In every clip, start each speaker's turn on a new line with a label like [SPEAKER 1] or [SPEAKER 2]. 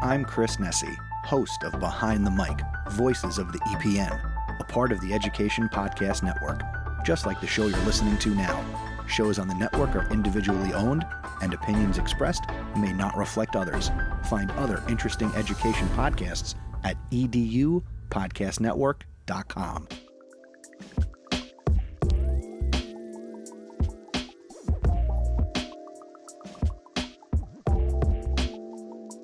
[SPEAKER 1] I'm Chris Nessie, host of Behind the Mic, Voices of the EPN, a part of the Education Podcast Network, just like the show you're listening to now. Shows on the network are individually owned, and opinions expressed may not reflect others. Find other interesting education podcasts at edupodcastnetwork.com.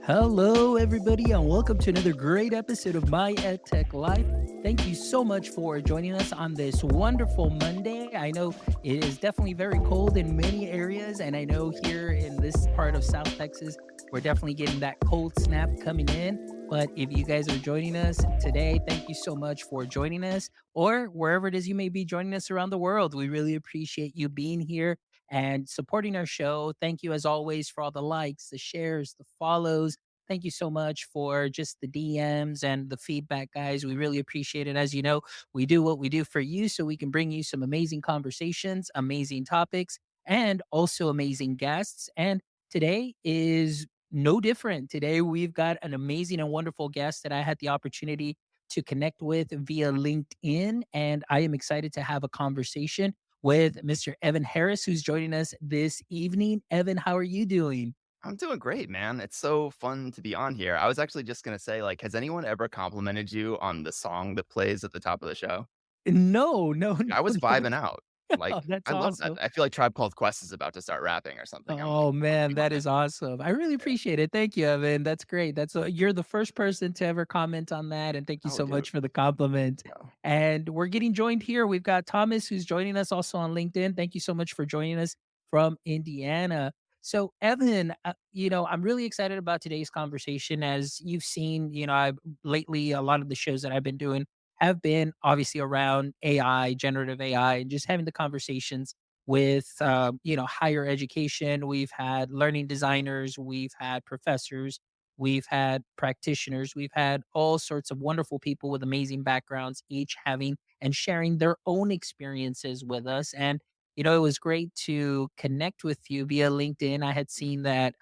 [SPEAKER 2] Hello, everybody, and welcome to another great episode of My EdTech Life. Thank you so much for joining us on this wonderful Monday. I know it is definitely very cold in many areas, and I know here in this part of South Texas, we're definitely getting that cold snap coming in. But if you guys are joining us today, thank you so much for joining us, or wherever it is you may be joining us around the world. We really appreciate you being here and supporting our show. Thank you, as always, for all the likes, the shares, the follows. Thank you so much for just the DMs and the feedback, guys. We really appreciate it. As you know, we do what we do for you so we can bring you some amazing conversations, amazing topics, and also amazing guests. And today is no different. Today, we've got an amazing and wonderful guest that I had the opportunity to connect with via LinkedIn. And I am excited to have a conversation with Mr. Evan Harris, who's joining us this evening. Evan, how are you doing?
[SPEAKER 3] I'm doing great, man. It's so fun to be on here. I was actually just gonna say, has anyone ever complimented you on the song that plays at the top of the show?
[SPEAKER 2] No, no,
[SPEAKER 3] I was
[SPEAKER 2] no.
[SPEAKER 3] vibing out.
[SPEAKER 2] Oh, that's
[SPEAKER 3] I love that.
[SPEAKER 2] awesome.
[SPEAKER 3] I feel like Tribe Called Quest is about to start rapping or something.
[SPEAKER 2] Oh
[SPEAKER 3] I'm
[SPEAKER 2] man, that
[SPEAKER 3] feeling it.
[SPEAKER 2] is awesome. I really
[SPEAKER 3] Yeah.
[SPEAKER 2] appreciate it. Thank you, Evan. That's great. You're the first person to ever comment on that, and thank you
[SPEAKER 3] Oh,
[SPEAKER 2] so
[SPEAKER 3] dude.
[SPEAKER 2] much for the compliment.
[SPEAKER 3] Yeah.
[SPEAKER 2] And we're getting joined here. We've got Thomas, who's joining us also on LinkedIn. Thank you so much for joining us from Indiana. So, Evan, I'm really excited about today's conversation. As you've seen, I've lately a lot of the shows that I've been doing have been obviously around AI, generative AI, and just having the conversations with higher education. We've had learning designers, we've had professors, we've had practitioners, we've had all sorts of wonderful people with amazing backgrounds, each having and sharing their own experiences with us. And it was great to connect with you via LinkedIn. I had seen that,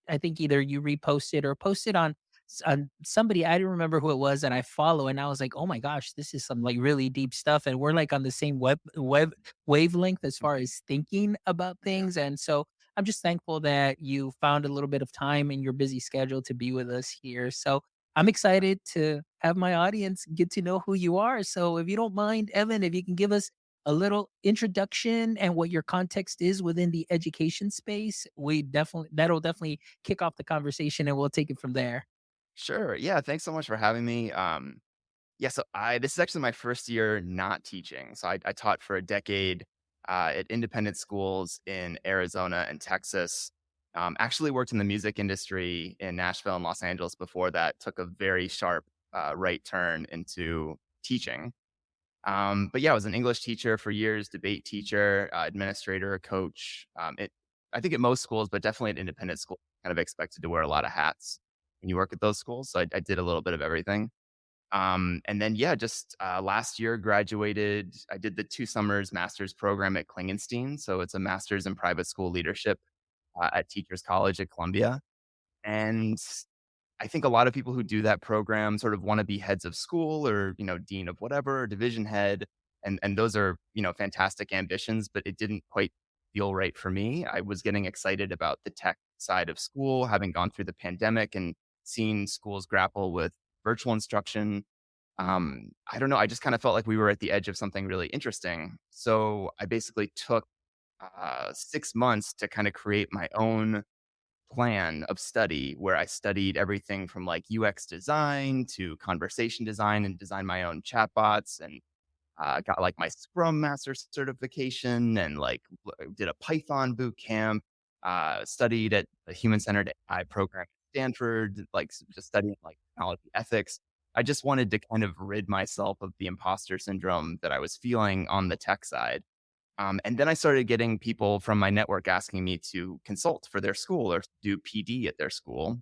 [SPEAKER 2] I think either you reposted or posted on somebody, I don't remember who it was, that I follow, and I was like, oh my gosh, this is some like really deep stuff, and we're like on the same web wavelength as far
[SPEAKER 3] Mhm.
[SPEAKER 2] as thinking about
[SPEAKER 3] Yeah.
[SPEAKER 2] things. And so I'm just thankful that you found a little bit of time in your busy schedule to be with us here. So I'm excited to have my audience get to know who you are. So if you don't mind, Evan, if you can give us a little introduction and what your context is within the education space, that'll definitely kick off the conversation and we'll take it from there.
[SPEAKER 3] Sure. Yeah. Thanks so much for having me. Yeah, so I this is actually my first year not teaching. So I taught for a decade at independent schools in Arizona and Texas. Actually worked in the music industry in Nashville and Los Angeles before that. Took a very sharp right turn into teaching. But yeah, I was an English teacher for years, debate teacher, administrator, coach. I think at most schools, but definitely at independent schools, kind of expected to wear a lot of hats when you work at those schools. So I did a little bit of everything. And then, yeah, just last year graduated. I did the 2 summers master's program at Klingenstein. So it's a master's in private school leadership at Teachers College at Columbia. And I think a lot of people who do that program sort of want to be heads of school or, dean of whatever, or division head. And those are, fantastic ambitions, but it didn't quite feel right for me. I was getting excited about the tech side of school, having gone through the pandemic and seen schools grapple with virtual instruction. I don't know. I just kind of felt like we were at the edge of something really interesting. So I basically took 6 months to kind of create my own plan of study where I studied everything from like UX design to conversation design and designed my own chatbots and got like my Scrum Master certification and did a Python boot camp, studied at the Human Centered AI program at Stanford, just studying like technology ethics. I just wanted to kind of rid myself of the imposter syndrome that I was feeling on the tech side. And then I started getting people from my network asking me to consult for their school or do PD at their school.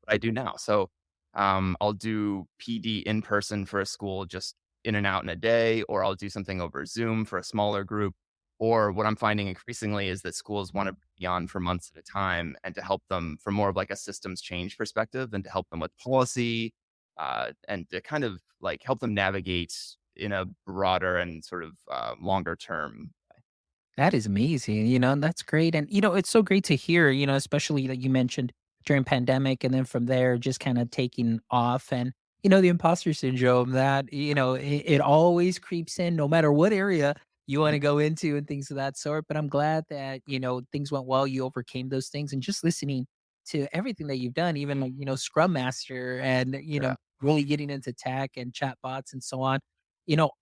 [SPEAKER 3] What I do now. So I'll do PD in person for a school just in and out in a day, or I'll do something over Zoom for a smaller group. Or what I'm finding increasingly is that schools want to be on for months at a time and to help them from more of like a systems change perspective and to help them with policy and to kind of like help them navigate in a broader and sort of longer term.
[SPEAKER 2] That is amazing, and that's great. And, it's so great to hear, especially that you mentioned during pandemic and then from there just kind of taking off and, the imposter syndrome that, it always creeps in no matter what area you want
[SPEAKER 3] Mhm.
[SPEAKER 2] to go into and things of that sort. But I'm glad that, things went well. You overcame those things and just listening to everything that you've done, even like, Scrum Master and,
[SPEAKER 3] Yeah.
[SPEAKER 2] really getting into tech and chatbots and so on,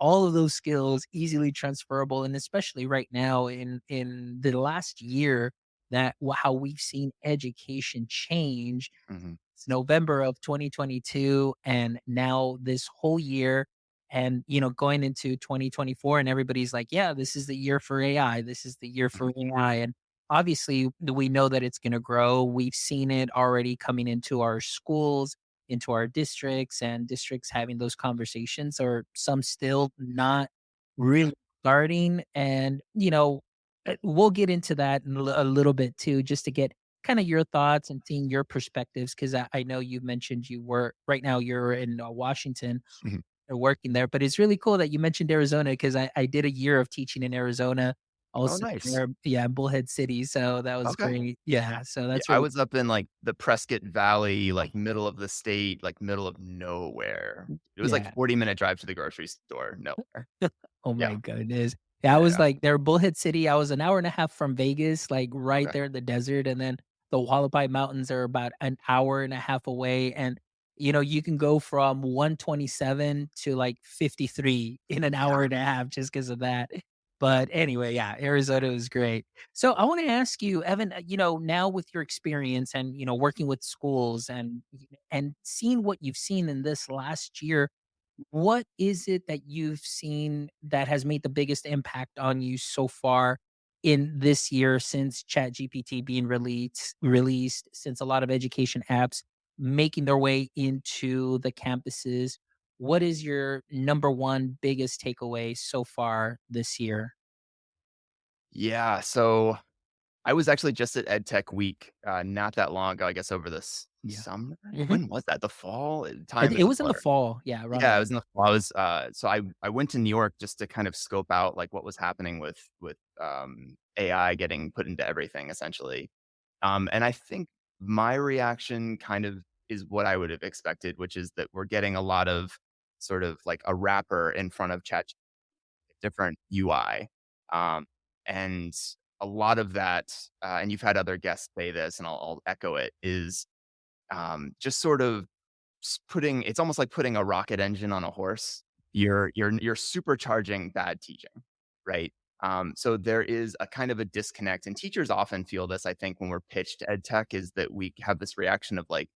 [SPEAKER 2] all of those skills easily transferable, and especially right now in the last year that how we've seen education change.
[SPEAKER 3] Hmm.
[SPEAKER 2] It's November of 2022 and now this whole year and going into 2024 and everybody's like, yeah, this is the year for AI. This is the year for AI. And obviously we know that it's going to grow. We've seen it already coming into our schools, into our districts, and districts having those conversations or some still not really starting. And we'll get into that in a little bit too, just to get kind of your thoughts and seeing your perspectives, because I know you mentioned you were right now you're in Washington
[SPEAKER 3] Hmm.
[SPEAKER 2] working there, but it's really cool that you mentioned Arizona because I did a year of teaching in Arizona
[SPEAKER 3] Oh,
[SPEAKER 2] also
[SPEAKER 3] nice.
[SPEAKER 2] there, yeah, in Bullhead City. So that was
[SPEAKER 3] Okay.
[SPEAKER 2] great. Yeah. So
[SPEAKER 3] Yeah,
[SPEAKER 2] that's
[SPEAKER 3] I
[SPEAKER 2] really
[SPEAKER 3] was up in, like, the Prescott Valley, like, middle of the state, like, middle of nowhere. It was, like,
[SPEAKER 2] yeah.
[SPEAKER 3] 40-minute drive to the grocery store, nowhere.
[SPEAKER 2] Oh
[SPEAKER 3] Yeah.
[SPEAKER 2] my goodness. Yeah, I
[SPEAKER 3] Yeah,
[SPEAKER 2] was
[SPEAKER 3] yeah.
[SPEAKER 2] like there, Bullhead City, I was an hour and a half from Vegas, like, right
[SPEAKER 3] Okay.
[SPEAKER 2] there in the desert, and then the Hualapai Mountains are about an hour and a half away, and, you can go from 127 to, like, 53 in an
[SPEAKER 3] Yeah.
[SPEAKER 2] hour and a half just because of that. But anyway, yeah, Arizona was great. So I wanna ask you, Evan, now with your experience and, working with schools and seeing what you've seen in this last year, what is it that you've seen that has made the biggest impact on you so far in this year since ChatGPT being released, since a lot of education apps making their way into the campuses? What is your number one biggest takeaway so far this year?
[SPEAKER 3] Yeah, so I was actually just at EdTech Week, not that long ago, I guess over this
[SPEAKER 2] Yeah.
[SPEAKER 3] summer?
[SPEAKER 2] Mhm.
[SPEAKER 3] When was that? The fall? Time
[SPEAKER 2] It
[SPEAKER 3] is a
[SPEAKER 2] was in the
[SPEAKER 3] blur.
[SPEAKER 2] fall. Yeah, around
[SPEAKER 3] Yeah, it
[SPEAKER 2] there.
[SPEAKER 3] was in the fall. I was, so I went to New York just to kind of scope out, like, what was happening with, AI getting put into everything, essentially. And I think my reaction kind of is what I would have expected, which is that we're getting a lot of sort of like a wrapper in front of Chat different UI. Um, and a lot of that, and you've had other guests say this, and I'll echo it, is just sort of putting it's almost like putting a rocket engine on a horse. You're supercharging bad teaching, right? So there is a kind of a disconnect, and teachers often feel this. I think when we're pitched ed tech, is that we have this reaction of like,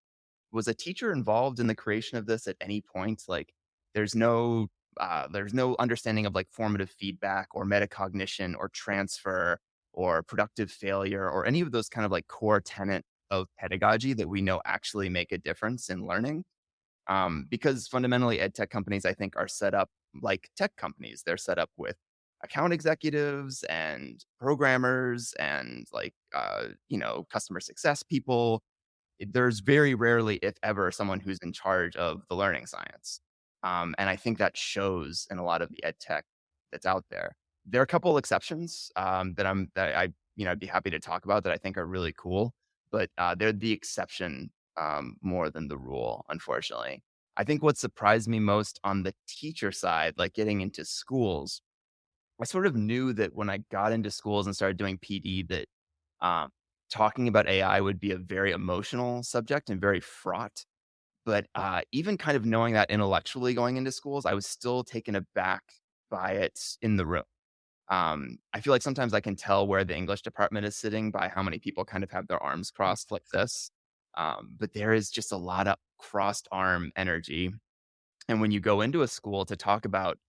[SPEAKER 3] was a teacher involved in the creation of this at any point? Like, there's no there's no understanding of like formative feedback or metacognition or transfer or productive failure or any of those kind of like core tenet of pedagogy that we know actually make a difference in learning. Because fundamentally, ed tech companies, I think, are set up like tech companies. They're set up with account executives and programmers and like, customer success people. There's very rarely, if ever, someone who's in charge of the learning science. And I think that shows in a lot of the ed tech that's out there. There are a couple exceptions that I I'd be happy to talk about that I think are really cool, but they're the exception more than the rule, unfortunately. I think what surprised me most on the teacher side, like getting into schools, I sort of knew that when I got into schools and started doing PD that um, talking about AI would be a very emotional subject and very fraught. But even kind of knowing that intellectually going into schools, I was still taken aback by it in the room. I feel like sometimes I can tell where the English department is sitting by how many people kind of have their arms crossed like this. But there is just a lot of crossed arm energy. And when you go into a school to talk about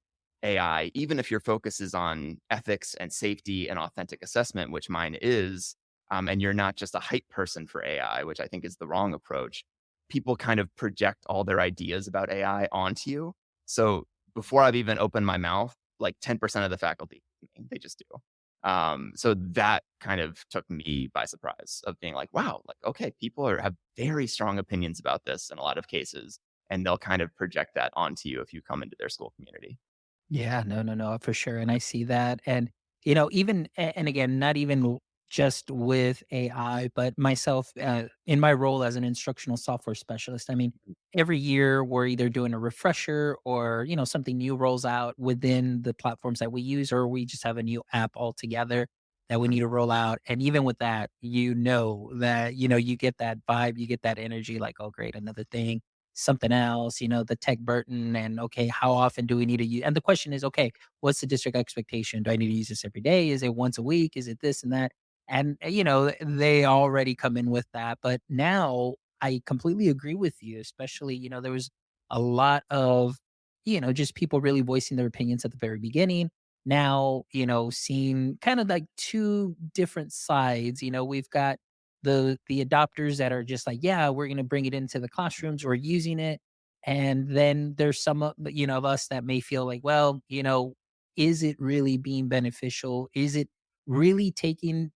[SPEAKER 3] AI, even if your focus is on ethics and safety and authentic assessment, which mine is, and you're not just a hype person for AI, which I think is the wrong approach, people kind of project all their ideas about AI onto you. So before I've even opened my mouth, like 10% of the faculty, they just do. So that kind of took me by surprise of being like, wow, like, okay, have very strong opinions about this in a lot of cases, and they'll kind of project that onto you if you come into their school community.
[SPEAKER 2] Yeah, no, no, no, for sure. And I see that. And, even, and again, not even just with AI, but myself in my role as an instructional software specialist. I mean, every year we're either doing a refresher or, something new rolls out within the platforms that we use, or we just have a new app altogether that we need to roll out. And even with that, that, you get that vibe, you get that energy like, oh, great, another thing, something else, the tech burden, and okay, how often do we need to use? And the question is, okay, what's the district expectation? Do I need to use this every day? Is it once a week? Is it this and that? And they already come in with that. But now I completely agree with you, especially, there was a lot of, just people really voicing their opinions at the very beginning. Now, seeing kind of like two different sides. We've got the adopters that are just like, yeah, we're going to bring it into the classrooms, we're using it. And then there's some of us that may feel like, well, is it really being beneficial? Is it really taking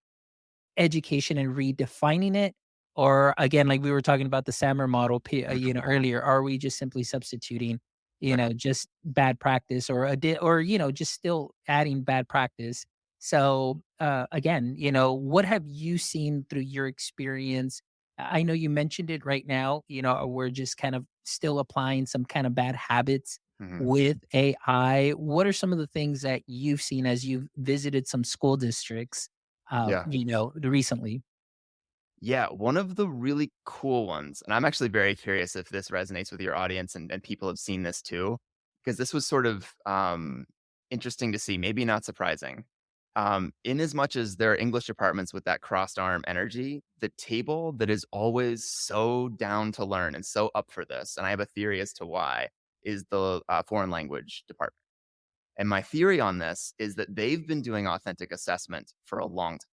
[SPEAKER 2] education and redefining it? Or again, like we were talking about the Sammer model, earlier, are we just simply substituting,
[SPEAKER 3] Right.
[SPEAKER 2] just bad practice, or just still adding bad practice? So, again, what have you seen through your experience? I know you mentioned it right now, we're just kind of still applying some kind of bad habits
[SPEAKER 3] Mhm.
[SPEAKER 2] with AI. What are some of the things that you've seen as you've visited some school districts?
[SPEAKER 3] Yeah.
[SPEAKER 2] Recently.
[SPEAKER 3] Yeah, one of the really cool ones, and I'm actually very curious if this resonates with your audience and people have seen this too, because this was sort of interesting to see, maybe not surprising. In as much as there are English departments with that crossed arm energy, the table that is always so down to learn and so up for this, and I have a theory as to why, is the foreign language department. And my theory on this is that they've been doing authentic assessment for a long time.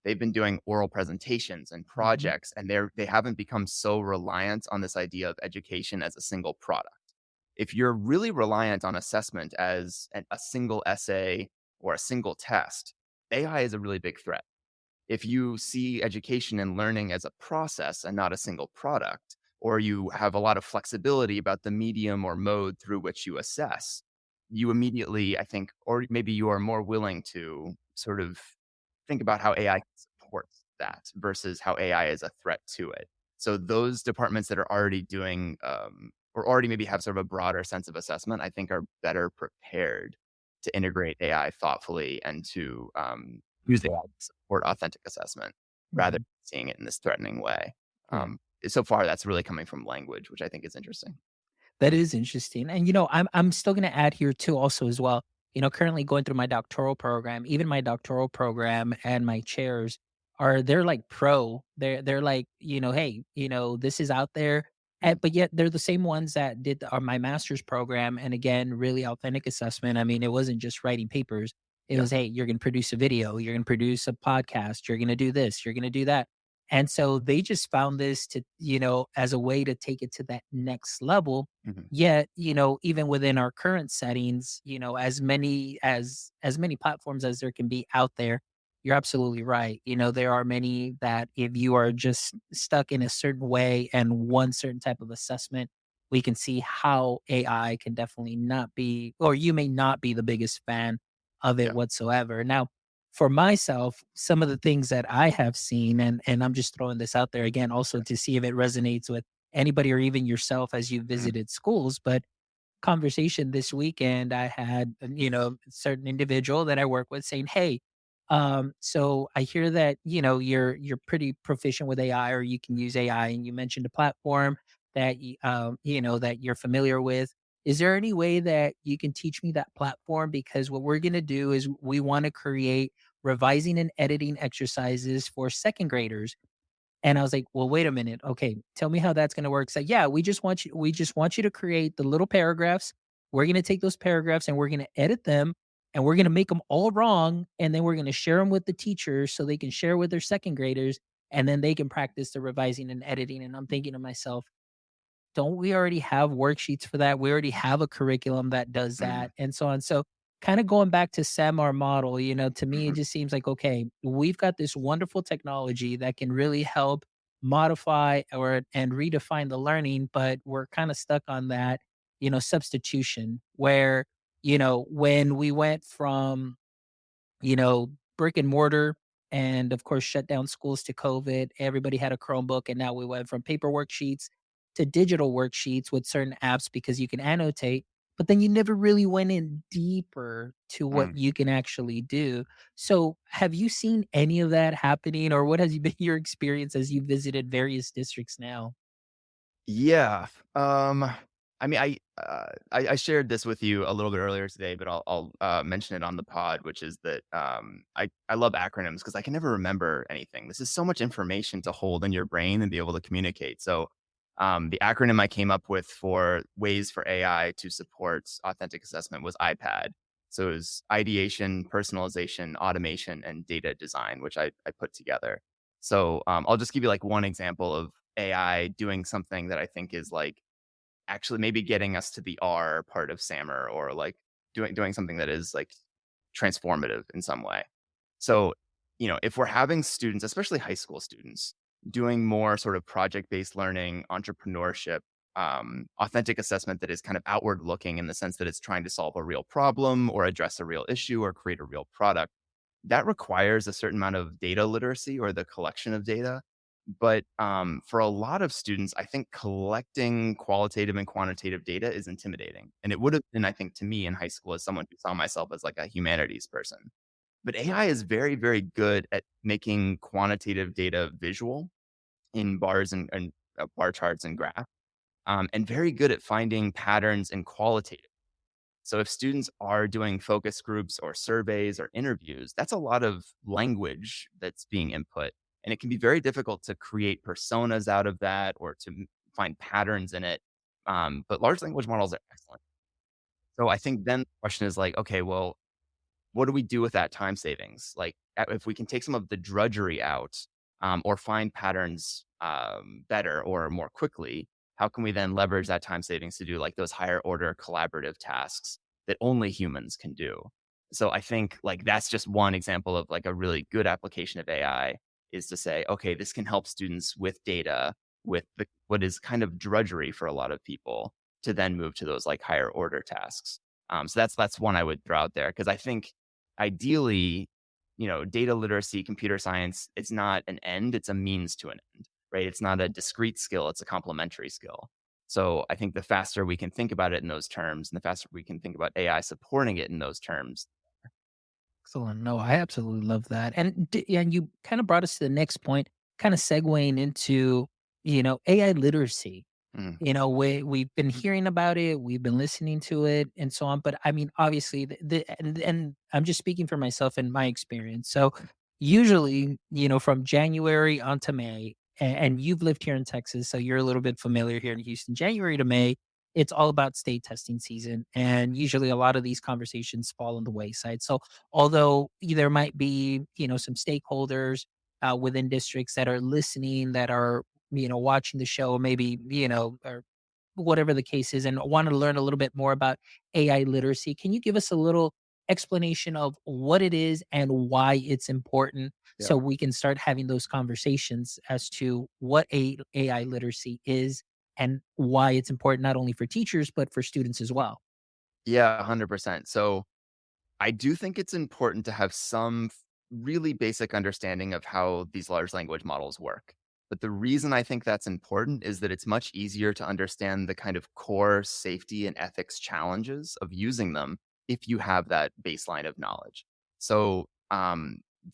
[SPEAKER 3] They've been doing oral presentations and
[SPEAKER 2] Mhm.
[SPEAKER 3] projects, and they haven't become so reliant on this idea of education as a single product. If you're really reliant on assessment as a single essay or a single test, AI is a really big threat. If you see education and learning as a process and not a single product, or you have a lot of flexibility about the medium or mode through which you assess, you immediately, I think, or maybe you are more willing to sort of think about how AI supports that versus how AI is a threat to it. So those departments that are already doing, or already maybe have sort of a broader sense of assessment, I think are better prepared to integrate AI thoughtfully and to use AI to support authentic assessment rather
[SPEAKER 2] Mhm.
[SPEAKER 3] than seeing it in this threatening way.
[SPEAKER 2] Yeah.
[SPEAKER 3] So far, that's really coming from language, which I think is interesting.
[SPEAKER 2] That is interesting. And I'm still gonna add here too also as well. Currently going through my doctoral program, even my doctoral program and my chairs they're like pro. They're like, hey, this is out there.
[SPEAKER 3] Mm,
[SPEAKER 2] But yet they're the same ones that did my master's program. And again, really authentic assessment. I mean, it wasn't just writing papers. It
[SPEAKER 3] yeah.
[SPEAKER 2] was, hey, you're gonna produce a video, you're gonna produce a podcast, you're gonna do this, you're gonna do that. And so they just found this to, as a way to take it to that next level.
[SPEAKER 3] Mhm.
[SPEAKER 2] Yet, even within our current settings, as many platforms as there can be out there, you're absolutely right. There are many that if you are just stuck in a certain way and one certain type of assessment, we can see how AI can definitely not be, or you may not be the biggest fan of it
[SPEAKER 3] Yeah.
[SPEAKER 2] whatsoever. Now, for myself, some of the things that I have seen, and I'm just throwing this out there again, also to see if it resonates with anybody or even yourself as you
[SPEAKER 3] Mhm.
[SPEAKER 2] visited schools. But conversation this weekend, I had, a certain individual that I work with saying, "Hey, so I hear that you're pretty proficient with AI, or you can use AI, and you mentioned a platform that that you're familiar with. Is there any way that you can teach me that platform? Because what we're going to do is we want to create revising and editing exercises for second graders." And I was like, "Well, wait a minute. Okay, tell me how that's gonna work." So, yeah, we just want you to create the little paragraphs. We're gonna take those paragraphs and we're gonna edit them and we're gonna make them all wrong. And then we're gonna share them with the teachers so they can share with their second graders and then they can practice the revising and editing. And I'm thinking to myself, don't we already have worksheets for that? We already have a curriculum that does
[SPEAKER 3] Mhm.
[SPEAKER 2] that and so on. So kind of going back to Samar model, to me, it
[SPEAKER 3] Mhm.
[SPEAKER 2] just seems like, okay, we've got this wonderful technology that can really help modify or and redefine the learning, but we're kind of stuck on that, substitution where, when we went from brick and mortar and of course shut down schools to COVID. Everybody had a Chromebook and now we went from paper worksheets to digital worksheets with certain apps because you can annotate, but then you never really went in deeper to what
[SPEAKER 3] Mm.
[SPEAKER 2] you can actually do. So, have you seen any of that happening or what has been your experience as you visited various districts now?
[SPEAKER 3] Yeah. Um, I mean, I shared this with you a little bit earlier today, but I'll mention it on the pod, which is that I love acronyms because I can never remember anything. This is so much information to hold in your brain and be able to communicate. So, the acronym I came up with for ways for AI to support authentic assessment was IPAD. So it was ideation, personalization, automation, and data design, which I put together. So I'll just give you like one example of AI doing something that I think is like actually maybe getting us to the R part of SAMR or like doing something that is like transformative in some way. So, if we're having students, especially high school students, doing more sort of project-based learning, entrepreneurship, authentic assessment that is kind of outward looking in the sense that it's trying to solve a real problem or address a real issue or create a real product, that requires a certain amount of data literacy or the collection of data. But for a lot of students, I think collecting qualitative and quantitative data is intimidating. And it would have been, I think, to me in high school as someone who saw myself as like a humanities person. But AI is very, very good at making quantitative data visual in bars and bar charts and graphs, and very good at finding patterns in qualitative. So if students are doing focus groups or surveys or interviews, that's a lot of language that's being input. And it can be very difficult to create personas out of that or to find patterns in it. But large language models are excellent. So I think then the question is like, okay, well, what do we do with that time savings? Like, if we can take some of the drudgery out, or find patterns better or more quickly, how can we then leverage that time savings to do like those higher order collaborative tasks that only humans can do? So I think like that's just one example of like a really good application of AI is to say, okay, this can help students with data, with what is kind of drudgery for a lot of people to then move to those like higher order tasks. So that's one I would throw out there because I think ideally, data literacy, computer science, it's not an end, it's a means to an end, right? It's not a discrete skill, it's a complementary skill. So I think the faster we can think about it in those terms and the faster we can think about AI supporting it in those terms.
[SPEAKER 2] Excellent. No, I absolutely love that. And you kind of brought us to the next point, kind of segueing into, AI literacy.
[SPEAKER 3] Mm,
[SPEAKER 2] We've been hearing about it, we've been listening to it, and so on. But I mean, obviously, and I'm just speaking for myself and my experience. So, usually, from January onto May, and you've lived here in Texas, so you're a little bit familiar here in Houston. January to May, it's all about state testing season, and usually, a lot of these conversations fall on the wayside. So, although there might be, some stakeholders within districts that are listening, that are watching the show, maybe, or whatever the case is, and want to learn a little bit more about AI literacy. Can you give us a little explanation of what it is and why it's important
[SPEAKER 3] yeah.
[SPEAKER 2] so we can start having those conversations as to what AI literacy is and why it's important not only for teachers but for students as well?
[SPEAKER 3] Yeah, 100%. So I do think it's important to have some really basic understanding of how these large language models work. But the reason I think that's important is that it's much easier to understand the kind of core safety and ethics challenges of using them if you have that baseline of knowledge. So,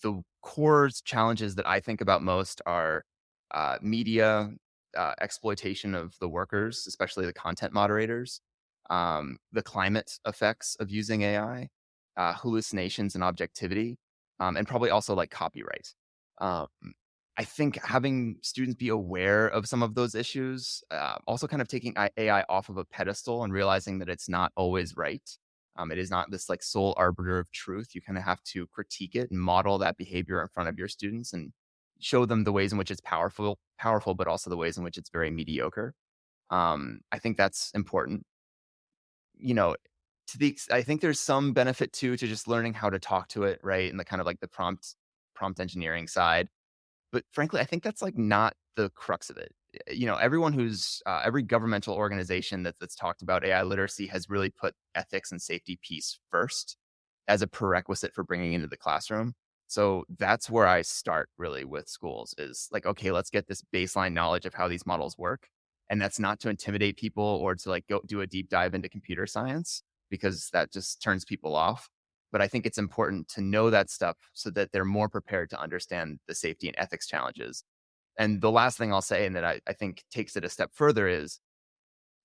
[SPEAKER 3] the core challenges that I think about most are media exploitation of the workers, especially the content moderators, the climate effects of using AI, hallucinations and objectivity, and probably also like copyright. Um, I think having students be aware of some of those issues, also kind of taking AI off of a pedestal and realizing that it's not always right. It is not this like sole arbiter of truth. You kind of have to critique it and model that behavior in front of your students and show them the ways in which it's powerful, but also the ways in which it's very mediocre. I think that's important. You know, I think there's some benefit too to just learning how to talk to it, right? And the kind of like the prompt engineering side. But frankly, I think that's like not the crux of it. Everyone every governmental organization that's talked about AI literacy has really put ethics and safety piece first as a prerequisite for bringing into the classroom. So that's where I start really with schools is like, okay, let's get this baseline knowledge of how these models work. And that's not to intimidate people or to like go do a deep dive into computer science because that just turns people off. But I think it's important to know that stuff so that they're more prepared to understand the safety and ethics challenges. And the last thing I'll say, and that I think takes it a step further, is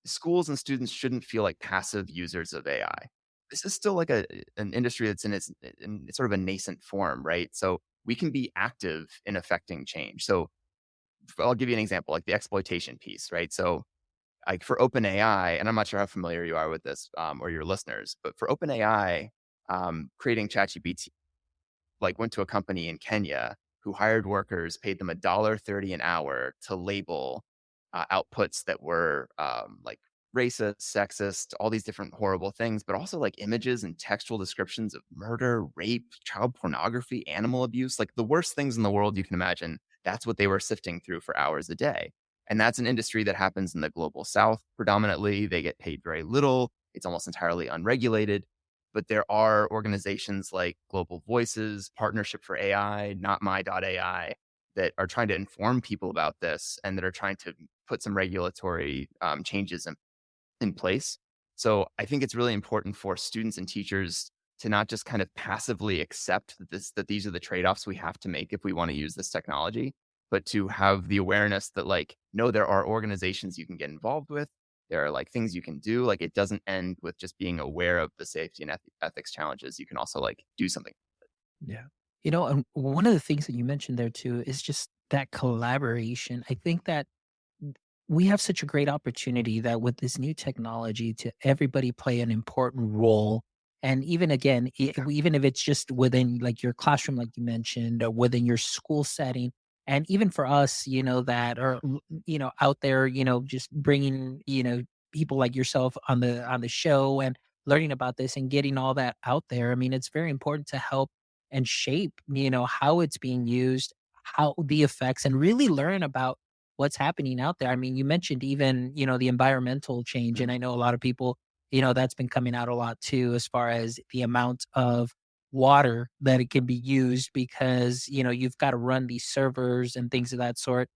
[SPEAKER 3] schools and students shouldn't feel like passive users of AI. This is still like an industry that's in sort of a nascent form, right? So we can be active in affecting change. So I'll give you an example, like the exploitation piece, right? So like for OpenAI, and I'm not sure how familiar you are with this or your listeners, but for OpenAI, creating ChatGPT like went to a company in Kenya who hired workers, paid them $1.30 an hour to label outputs that were like racist, sexist, all these different horrible things, but also like images and textual descriptions of murder, rape, child pornography, animal abuse, like the worst things in the world you can imagine. That's what they were sifting through for hours a day. And that's an industry that happens in the global south predominantly. They get paid very little. It's almost entirely unregulated. But there are organizations like Global Voices, Partnership for AI, Not My AI, that are trying to inform people about this and that are trying to put some regulatory changes in place. So I think it's really important for students and teachers to not just kind of passively accept that these are the trade-offs we have to make if we want to use this technology, but to have the awareness that like, no, there are organizations you can get involved with. There are like things you can do. Like it doesn't end with just being aware of the safety and ethics challenges. You can also like do something.
[SPEAKER 2] Yeah. And one of the things that you mentioned there too is just that collaboration. I think that we have such a great opportunity that with this new technology to everybody play an important role. And even again, even if it's just within like your classroom, like you mentioned, or within your school setting, and even for us, that are out there, just bringing people like yourself on the show and learning about this and getting all that out there. I mean, it's very important to help and shape, how it's being used, how the effects, and really learn about what's happening out there. I mean, you mentioned even, the environmental change, and
[SPEAKER 3] Mhm.
[SPEAKER 2] I know a lot of people, that's been coming out a lot too, as far as the amount of water that it can be used because, you've got to run these servers and things of that sort.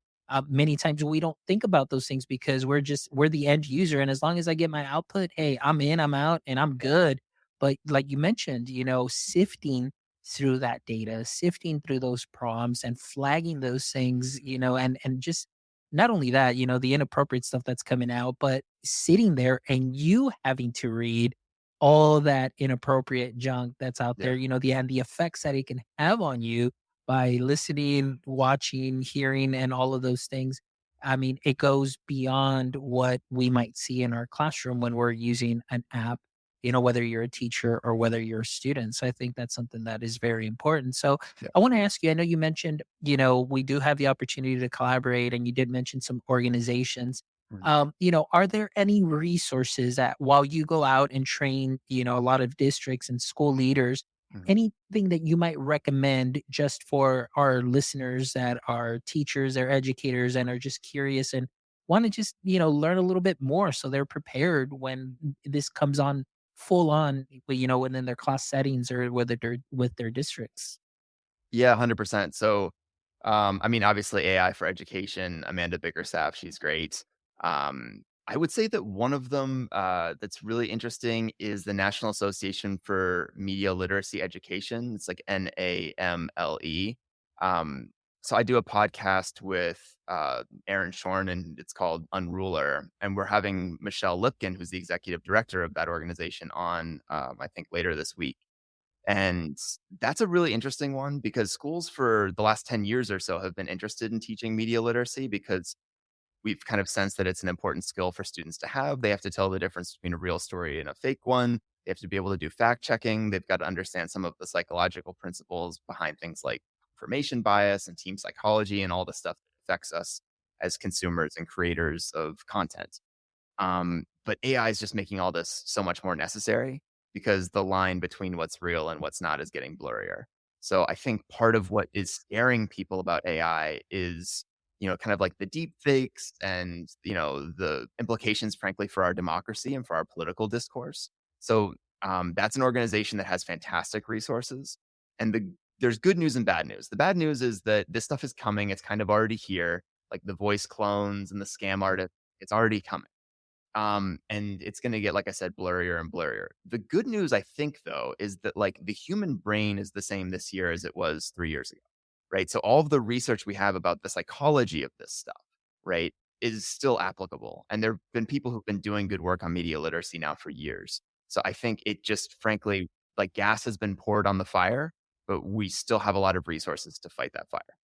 [SPEAKER 2] Many times we don't think about those things because we're the end user. And as long as I get my output, hey, I'm in, I'm out, and I'm good. But like you mentioned, sifting through that data, sifting through those prompts and flagging those things, and just not only that, the inappropriate stuff that's coming out, but sitting there and you having to read all that inappropriate junk that's out
[SPEAKER 3] Yeah.
[SPEAKER 2] there, and the effects that it can have on you by listening, watching, hearing, and all of those things. I mean, it goes beyond what we might see in our classroom when we're using an app, whether you're a teacher or whether you're a student. So I think that's something that is very important. So
[SPEAKER 3] Yeah.
[SPEAKER 2] I want to ask you, I know you mentioned, we do have the opportunity to collaborate, and you did mention some organizations.
[SPEAKER 3] Mhm.
[SPEAKER 2] Are there any resources that while you go out and train, a lot of districts and school leaders,
[SPEAKER 3] Mhm.
[SPEAKER 2] anything that you might recommend just for our listeners that are teachers or educators and are just curious and want to just, learn a little bit more so they're prepared when this comes on full on, within their class settings or whether they're with their districts?
[SPEAKER 3] Yeah, 100%. So, I mean, obviously AI for education, Amanda Bickerstaff, she's great. I would say that one of them that's really interesting is the National Association for Media Literacy Education. It's like NAMLE. Um, so I do a podcast with Aaron Shorn, and it's called Unruler, and we're having Michelle Lipkin, who's the executive director of that organization, on I think later this week. And that's a really interesting one because schools for the last 10 years or so have been interested in teaching media literacy because we've kind of sensed that it's an important skill for students to have. They have to tell the difference between a real story and a fake one. They have to be able to do fact checking. They've got to understand some of the psychological principles behind things like information bias and team psychology and all the stuff that affects us as consumers and creators of content. But AI is just making all this so much more necessary. because the line between what's real and what's not is getting blurrier. So I think part of what is scaring people about AI is, kind of like the deep fakes and, the implications, frankly, for our democracy and for our political discourse. So that's an organization that has fantastic resources. And there's good news and bad news. The bad news is that this stuff is coming. It's kind of already here, like the voice clones and the scam artists. It's already coming. And it's gonna get, like I said, blurrier and blurrier. The good news, I think, though, is that like the human brain is the same this year as it was 3 years ago, right? So all of the research we have about the psychology of this stuff, right, is still applicable. And there have been people who've been doing good work on media literacy now for years. So I think it just frankly, like gas has been poured on the fire, but we still have a lot of resources to fight that fire.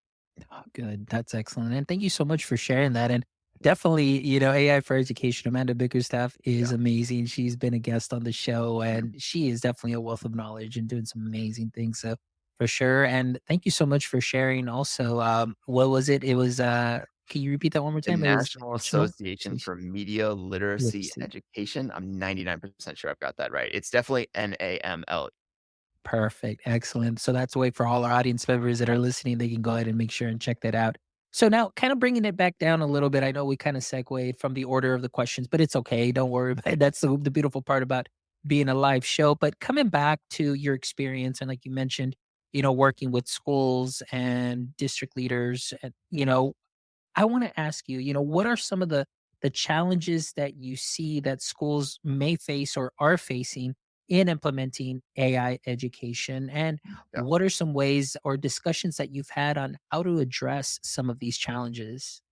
[SPEAKER 2] Oh, good. That's excellent. And thank you so much for sharing that. And definitely, AI for Education, Amanda Bickerstaff is
[SPEAKER 3] Yeah.
[SPEAKER 2] amazing. She's been a guest on the show and she is definitely a wealth of knowledge and doing some amazing things. So for sure. And thank you so much for sharing also. What was it? It was can you repeat that one more
[SPEAKER 3] The
[SPEAKER 2] time? It was
[SPEAKER 3] National
[SPEAKER 2] National
[SPEAKER 3] Association
[SPEAKER 2] Association
[SPEAKER 3] for Media Literacy
[SPEAKER 2] Literacy.
[SPEAKER 3] Education. I'm 99% sure I've got that right. It's definitely NAML.
[SPEAKER 2] Perfect. Excellent. So that's a way for all our audience members that are listening, they can go ahead and make sure and check that out. So now kind of bringing it back down a little bit. I know we kind of segued from the order of the questions, but it's okay. Don't worry about it. That's the beautiful part about being a live show. But coming back to your experience, and like you mentioned, working with schools and district leaders, and, I want to ask you, what are some of the challenges that you see that schools may face or are facing in implementing AI education? And
[SPEAKER 3] Yeah.
[SPEAKER 2] what are some ways or discussions that you've had on how to address some of these challenges?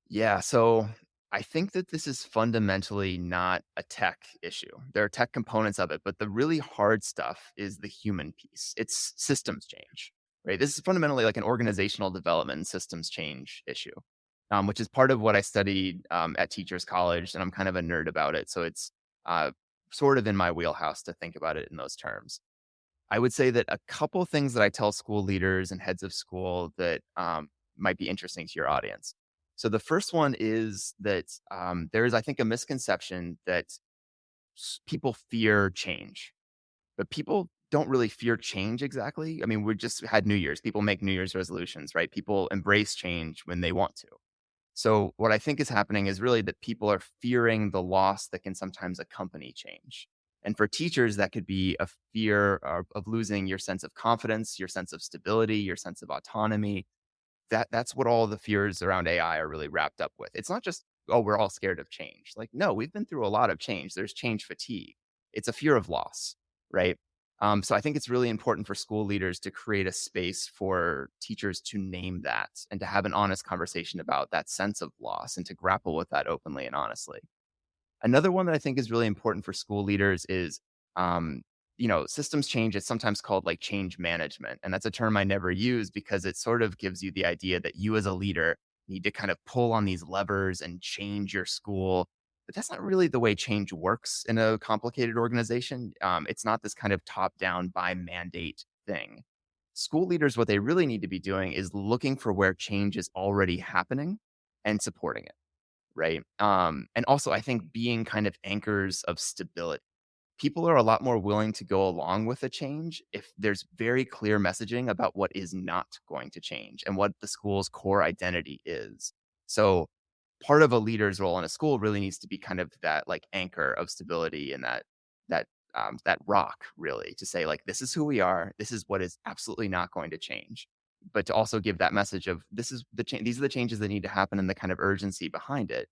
[SPEAKER 3] Yeah. So I think that this is fundamentally not a tech issue. There are tech components of it, but the really hard stuff is the human piece. It's systems change, right? This is fundamentally like an organizational development and systems change issue, which is part of what I studied at Teachers College. And I'm kind of a nerd about it. So it's uh, sort of in my wheelhouse to think about it in those terms. I would say that a couple things that I tell school leaders and heads of school that might be interesting to your audience. So the first one is that there is, I think, a misconception that people fear change, but people don't really fear change exactly. I mean, we just had New Year's. People make New Year's resolutions, right? People embrace change when they want to. So what I think is happening is really that people are fearing the loss that can sometimes accompany change. And for teachers, that could be a fear of losing your sense of confidence, your sense of stability, your sense of autonomy. That's what all the fears around AI are really wrapped up with. It's not just, oh, we're all scared of change. Like, no, we've been through a lot of change. There's change fatigue. It's a fear of loss, right? So I think it's really important for school leaders to create a space for teachers to name that and to have an honest conversation about that sense of loss and to grapple with that openly and honestly. Another one that I think is really important for school leaders is, um, systems change. It's sometimes called like change management. And that's a term I never use because it sort of gives you the idea that you as a leader need to kind of pull on these levers and change your school. But that's not really the way change works in a complicated organization. It's not this kind of top down by mandate thing. School leaders, what they really need to be doing is looking for where change is already happening and supporting it, right? And also, I think being kind of anchors of stability. People are a lot more willing to go along with a change if there's very clear messaging about what is not going to change and what the school's core identity is. So, part of a leader's role in a school really needs to be kind of that like anchor of stability and that rock really to say like this is who we are, this is what is absolutely not going to change, but to also give that message of this is the change, these are the changes that need to happen and the kind of urgency behind it.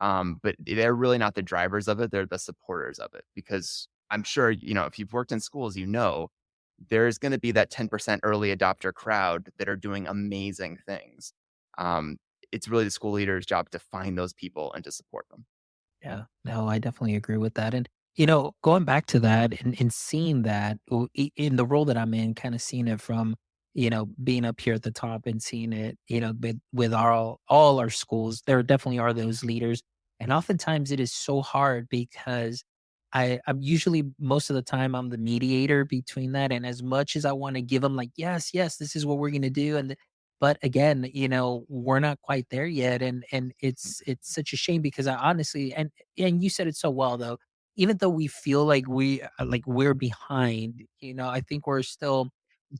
[SPEAKER 3] But they're really not the drivers of it, they're the supporters of it, because I'm sure, if you've worked in schools, there's gonna be that 10% early adopter crowd that are doing amazing things. Um, it's really the school leader's job to find those people and to support them.
[SPEAKER 2] Yeah, no, I definitely agree with that. And, going back to that and seeing that in the role that I'm in, kind of seeing it from, being up here at the top and seeing it, with all our schools, there definitely are those leaders. And oftentimes it is so hard because I'm usually most of the time I'm the mediator between that. And as much as I want to give them like, yes, yes, this is what we're gonna do. But again, we're not quite there yet. And
[SPEAKER 3] Mm,
[SPEAKER 2] it's such a shame because I honestly and you said it so well though. even though we feel like we're behind, I think we're still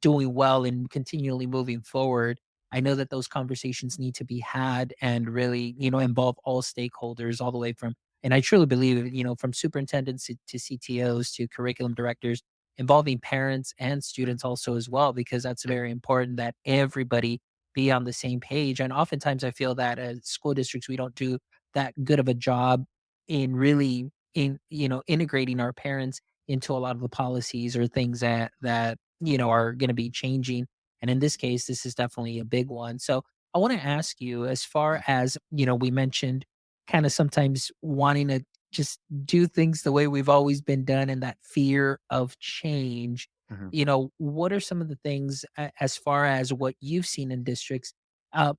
[SPEAKER 2] doing well and continually moving forward. I know that those conversations need to be had and really, involve all stakeholders all the way from, and I truly believe, from superintendents to CTOs to curriculum directors, involving parents and students also as well, because that's very important that everybody be on the same page. And oftentimes I feel that as school districts, we don't do that good of a job in really integrating our parents into a lot of the policies or things that are going to be changing. And in this case, this is definitely a big one. So I want to ask you, as far as we mentioned kind of sometimes wanting to just do things the way we've always been done and that fear of change.
[SPEAKER 3] Mhm.
[SPEAKER 2] What are some of the things, as far as what you've seen in districts,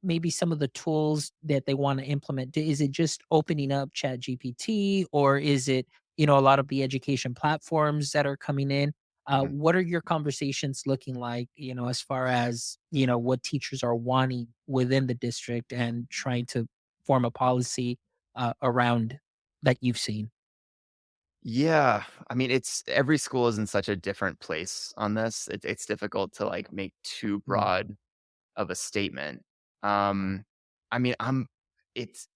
[SPEAKER 2] maybe some of the tools that they want to implement? Is it just opening up Chat GPT, or is it, a lot of the education platforms that are coming in?
[SPEAKER 3] Mhm.
[SPEAKER 2] What are your conversations looking like, as far as, what teachers are wanting within the district and trying to form a policy around that you've seen?
[SPEAKER 3] Yeah, I mean, it's every school is in such a different place on this. It's difficult to like make too
[SPEAKER 2] Mm,
[SPEAKER 3] broad of a statement. Um, I mean, it's,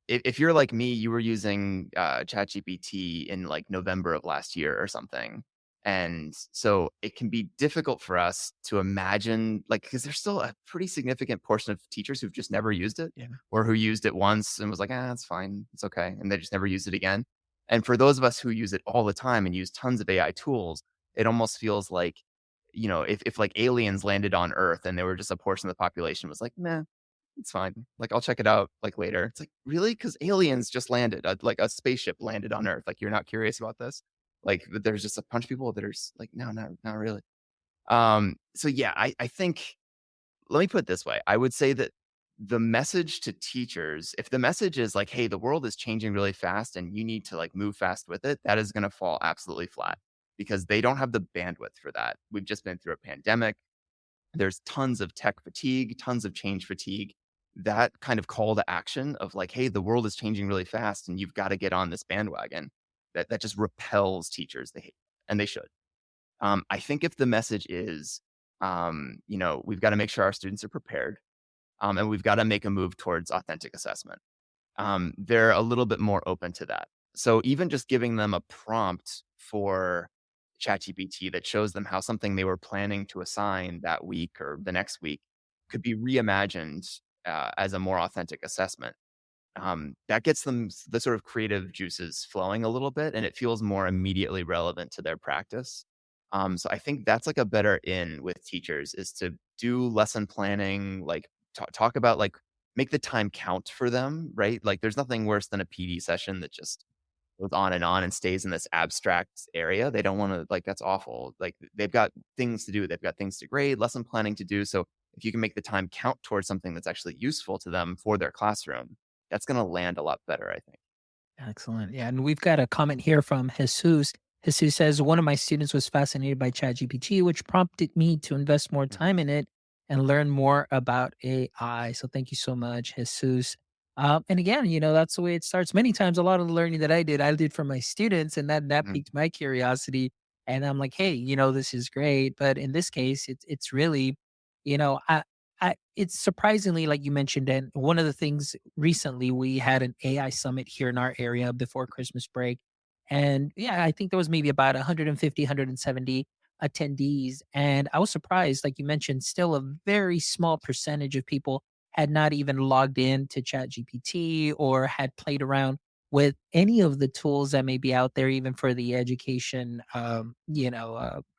[SPEAKER 3] if you're like me, you were using ChatGPT in like November of last year or something. And so it can be difficult for us to imagine, like, because there's still a pretty significant portion of teachers who've just never used it
[SPEAKER 2] yeah.
[SPEAKER 3] or who used it once and was like, ah, it's fine. It's okay. And they just never used it again. And for those of us who use it all the time and use tons of AI tools, it almost feels like, if like aliens landed on Earth and there were just a portion of the population was like, "Nah, it's fine. Like, I'll check it out, like, later." It's like, "Really? Because aliens just landed, like, a spaceship landed on Earth. Like, you're not curious about this?" Like, there's just a bunch of people that are like, "No, not really." So yeah, I think let me put it this way. I would say that the message to teachers, if the message is like, "Hey, the world is changing really fast and you need to, like, move fast with it," that is gonna fall absolutely flat because they don't have the bandwidth for that. We've just been through a pandemic. There's tons of tech fatigue, tons of change fatigue. That kind of call to action of like, "Hey, the world is changing really fast and you've gotta get on this bandwagon," that just repels teachers. They hate and they should. I think if the message is, we've gotta make sure our students are prepared, and we've gotta make a move towards authentic assessment, they're a little bit more open to that. So even just giving them a prompt for ChatGPT that shows them how something they were planning to assign that week or the next week could be reimagined as a more authentic assessment. That gets them the sort of creative juices flowing a little bit, and it feels more immediately relevant to their practice. So I think that's like a better in with teachers is to do lesson planning, like talk about like make the time count for them, right? Like there's nothing worse than a PD session that just goes on and stays in this abstract area. They don't want to like that's awful. Like they've got things to do. They've got things to grade, lesson planning to do. So if you can make the time count towards something that's actually useful to them for their classroom, that's going to land a lot better, I think.
[SPEAKER 2] Excellent. Yeah, and we've got a comment here from Jesus. Jesus says, one of my students was fascinated by ChatGPT, which prompted me to invest more
[SPEAKER 3] Mm,
[SPEAKER 2] time in it and learn more about AI. So thank you so much, Jesus. And again, that's the way it starts. Many times, a lot of the learning that I did for my students, and that
[SPEAKER 3] mhm,
[SPEAKER 2] piqued my curiosity. And I'm like, hey, this is great. But in this case, it's really, you know, I, it's surprisingly, like you mentioned, and one of the things recently we had an AI summit here in our area before Christmas break. And yeah, I think there was maybe about 150, 170 attendees. And I was surprised, like you mentioned, still a very small percentage of people had not even logged in to ChatGPT or had played around with any of the tools that may be out there, even for the education,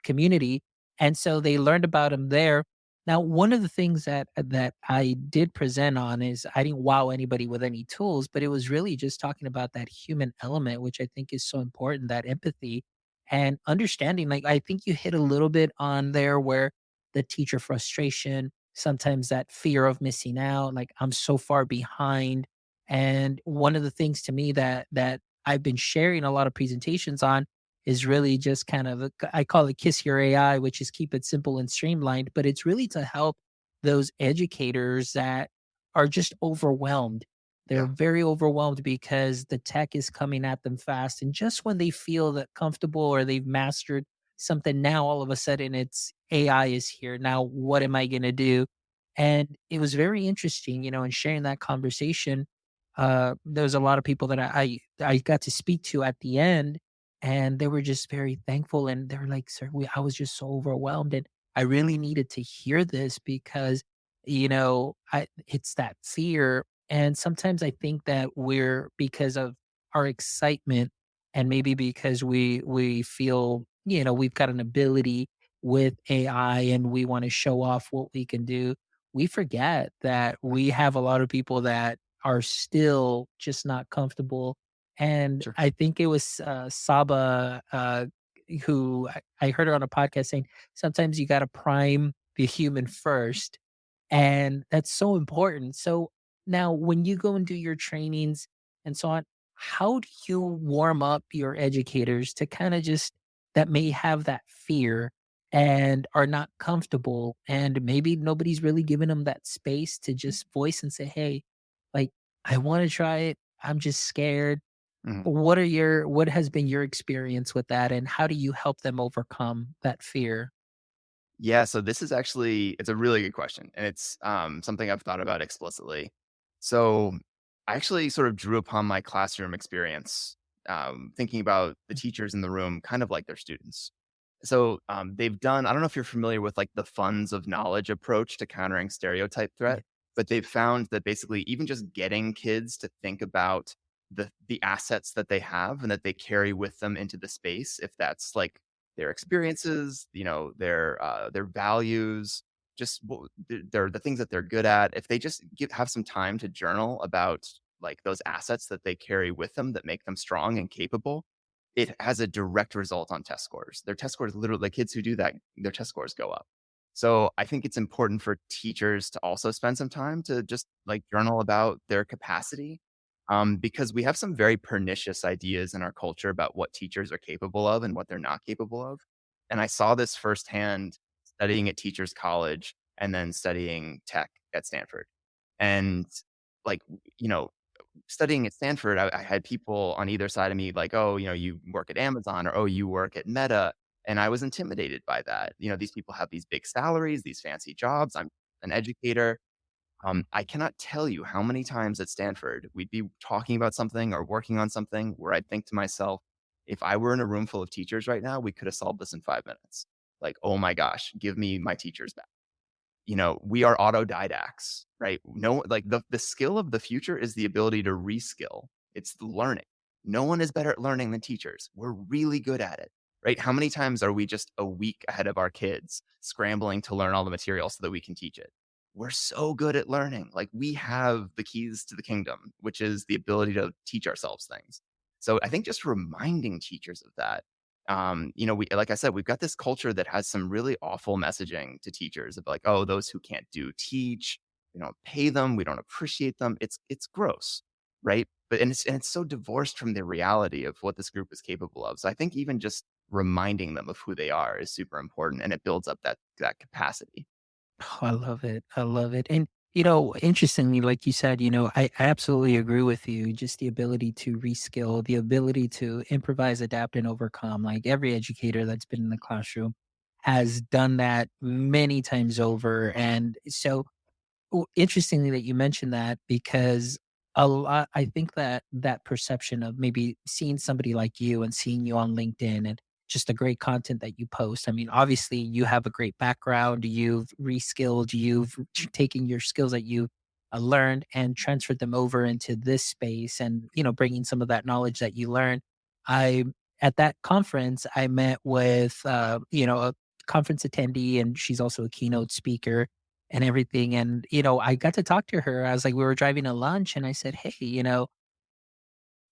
[SPEAKER 2] community. And so they learned about them there. Now, one of the things that I did present on is I didn't wow anybody with any tools, but it was really just talking about that human element, which I think is so important, that empathy and understanding. Like I think you hit a little bit on there where the teacher frustration, sometimes that fear of missing out, like I'm so far behind. And one of the things to me that I've been sharing a lot of presentations on is really just kind of I call it kiss your AI, which is keep it simple and streamlined, but it's really to help those educators that are just overwhelmed. They're
[SPEAKER 3] Yeah.
[SPEAKER 2] very overwhelmed because the tech is coming at them fast. And just when they feel that comfortable or they've mastered something, now all of a sudden it's AI is here. Now, what am I going to do? And it was very interesting, in sharing that conversation. There was a lot of people that I got to speak to at the end, and they were just very thankful. And they were like, "Sir, I was just so overwhelmed, and I really needed to hear this because, it's that fear." And sometimes I think that we're because of our excitement, and maybe because we feel we've got an ability with AI, and we want to show off what we can do. We forget that we have a lot of people that are still just not comfortable. And
[SPEAKER 3] Sure.
[SPEAKER 2] I think it was Saba who I heard her on a podcast saying sometimes you got to prime the human first. And that's so important. So now, when you go and do your trainings and so on, how do you warm up your educators to kind of just that may have that fear and are not comfortable, and maybe nobody's really giving them that space to just voice and say, "Hey, like I want to try it. I'm just scared."
[SPEAKER 3] Mhm.
[SPEAKER 2] What has been your experience with that, and how do you help them overcome that fear?
[SPEAKER 3] Yeah, so this is actually it's a really good question, and it's, something I've thought about explicitly. So, I actually sort of drew upon my classroom experience, thinking about the teachers in the room kind of like their students. So, they've done I don't know if you're familiar with, like, the funds of knowledge approach to countering stereotype threat,
[SPEAKER 2] Yeah.
[SPEAKER 3] but they've found that basically even just getting kids to think about the assets that they have and that they carry with them into the space, if that's, like, their experiences, their values, just they're the things that they're good at. If they just have some time to journal about like those assets that they carry with them that make them strong and capable, it has a direct result on test scores. Their test scores literally, the kids who do that, their test scores go up. So I think it's important for teachers to also spend some time to just like journal about their capacity, because we have some very pernicious ideas in our culture about what teachers are capable of and what they're not capable of. And I saw this firsthand studying at Teachers College and then studying tech at Stanford. And like, you know, studying at Stanford, I had people on either side of me like, oh, you work at Amazon or oh, you work at Meta. And I was intimidated by that. These people have these big salaries, these fancy jobs. I'm an educator. I cannot tell you how many times at Stanford we'd be talking about something or working on something where I'd think to myself, if I were in a room full of teachers right now, we could have solved this in 5 minutes. Like, oh my gosh, give me my teachers back. We are autodidacts, right? No, like the skill of the future is the ability to reskill. It's the learning. No one is better at learning than teachers. We're really good at it, right? How many times are we just a week ahead of our kids scrambling to learn all the material so that we can teach it? We're so good at learning. Like we have the keys to the kingdom, which is the ability to teach ourselves things. So I think just reminding teachers of that, we like I said, we've got this culture that has some really awful messaging to teachers of like, oh, those who can't do teach, we don't pay them, we don't appreciate them. It's gross, right? But and it's so divorced from the reality of what this group is capable of. So I think even just reminding them of who they are is super important, and it builds up that capacity.
[SPEAKER 2] Oh, I love it. I love it. And, interestingly, like you said, I absolutely agree with you. Just the ability to reskill, the ability to improvise, adapt, and overcome. Like every educator that's been in the classroom has done that many times over. And so, interestingly that you mentioned that because I think that that perception of maybe seeing somebody like you and seeing you on LinkedIn and just the great content that you post. I mean, obviously you have a great background, you've reskilled, you've taken your skills that you learned and transferred them over into this space, and bringing some of that knowledge that you learned. I At that conference I met with a conference attendee, and she's also a keynote speaker and everything. And, I got to talk to her. I was like, we were driving to lunch and I said, "Hey,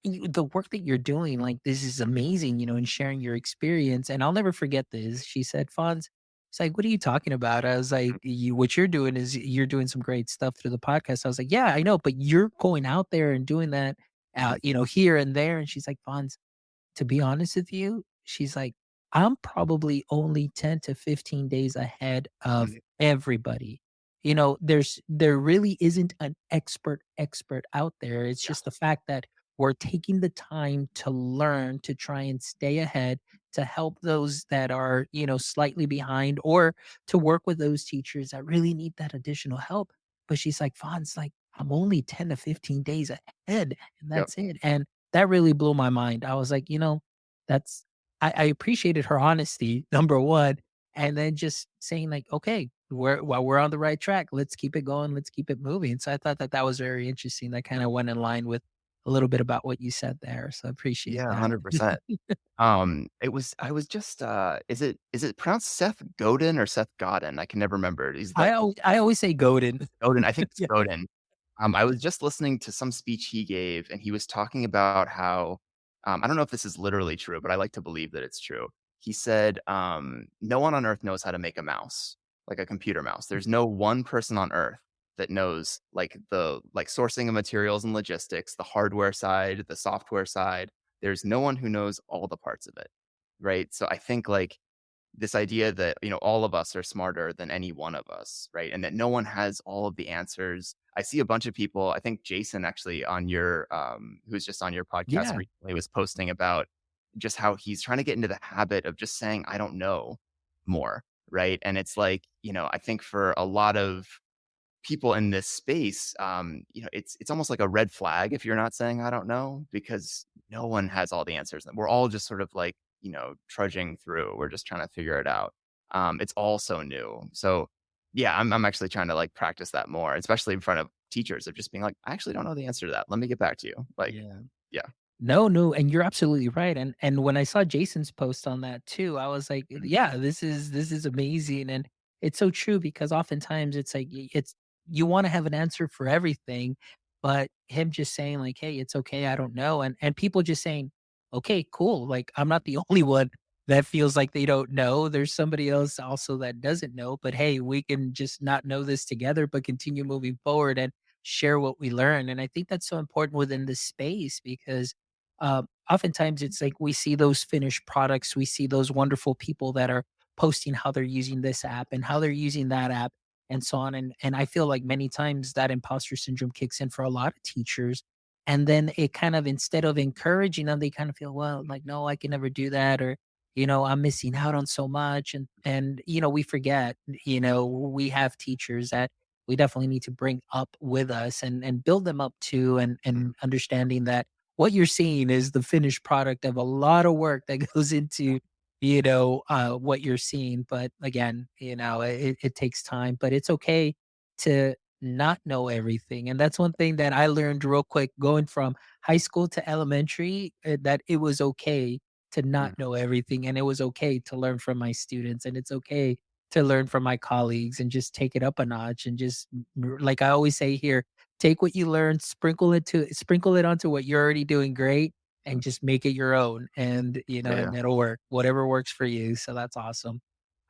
[SPEAKER 2] the work that you're doing, like, this is amazing, and sharing your experience." And I'll never forget this. She said, "Fonz," it's like, "What are you talking about?" I was like, what you're doing is you're doing some great stuff through the podcast." I was like, "Yeah, I know, but you're going out there and doing that,
[SPEAKER 3] Mhm,
[SPEAKER 2] here and there." And she's like, "Fonz, to be honest with you," she's like, "I'm probably only 10 to 15 days ahead of
[SPEAKER 3] mhm.
[SPEAKER 2] everybody." there really isn't an expert out there. It's
[SPEAKER 3] Yeah.
[SPEAKER 2] just the fact that we're taking the time to learn, to try and stay ahead, to help those that are, slightly behind, or to work with those teachers that really need that additional help. But she's like, Fonz, like, I'm only 10 to 15 days ahead, and
[SPEAKER 3] Yep.
[SPEAKER 2] that's it. And that really blew my mind. I was like, that's I appreciated her honesty, number one, and then just saying like, okay, we're on the right track. Let's keep it going. Let's keep it moving. So I thought that that was very interesting. That kind of went in line with a little bit about what you said there. So I appreciate
[SPEAKER 3] Yeah,
[SPEAKER 2] that.
[SPEAKER 3] 100%. Is it pronounced Seth Godin or Seth Godin? I can never remember. He's the
[SPEAKER 2] I always say Godin.
[SPEAKER 3] Godin, I think it's
[SPEAKER 2] Yeah.
[SPEAKER 3] Godin. I was just listening to some speech he gave, and he was talking about how, I don't know if this is literally true, but I like to believe that it's true. He said, "No one on earth knows how to make a mouse, like a computer mouse. There's no one person on earth that knows like sourcing of materials and logistics, the hardware side, the software side. There's no one who knows all the parts of it." Right? So I think like this idea that, all of us are smarter than any one of us, right? And that no one has all of the answers. I see a bunch of people, I think Jason actually on your who's just on your podcast
[SPEAKER 2] Yeah.
[SPEAKER 3] recently was posting about just how he's trying to get into the habit of just saying I don't know more, right? And it's like, I think for a lot of people in this space, it's almost like a red flag if you're not saying I don't know, because no one has all the answers. We're all just sort of like, trudging through. We're just trying to figure it out. It's all so new. So yeah, I'm actually trying to like practice that more, especially in front of teachers of just being like, I actually don't know the answer to that. Let me get back to you. Like,
[SPEAKER 2] Yeah.
[SPEAKER 3] yeah.
[SPEAKER 2] No, and you're absolutely right, and when I saw Jason's post on that too, I was like,
[SPEAKER 3] Mhm.
[SPEAKER 2] "Yeah, this is amazing," and it's so true because oftentimes it's like it's you wanna have an answer for everything, but him just saying like, "Hey, it's okay, I don't know," and people just saying, "Okay, cool, like, I'm not the only one that feels like they don't know, there's somebody else also that doesn't know, but hey, we can just not know this together, but continue moving forward and share what we learn," and I think that's so important within this space because oftentimes it's like we see those finished products, we see those wonderful people that are posting how they're using this app and how they're using that app and so on. And I feel like many times that imposter syndrome kicks in for a lot of teachers. And then it kind of instead of encouraging them, they kind of feel, well, like, no, I can never do that, or, I'm missing out on so much. And we forget, we have teachers that we definitely need to bring up with us and build them up too, and understanding that what you're seeing is the finished product of a lot of work that goes into, what you're seeing. But again, it takes time, but it's okay to not know everything. And that's one thing that I learned real quick going from high school to elementary, that it was okay to not
[SPEAKER 3] Mhm.
[SPEAKER 2] know everything. And it was okay to learn from my students. And it's okay to learn from my colleagues and just take it up a notch and just, like I always say here, take what you learn, sprinkle it onto what you're already doing great, and just make it your own, and,
[SPEAKER 3] Yeah.
[SPEAKER 2] and that'll work. Whatever works for you, so that's awesome.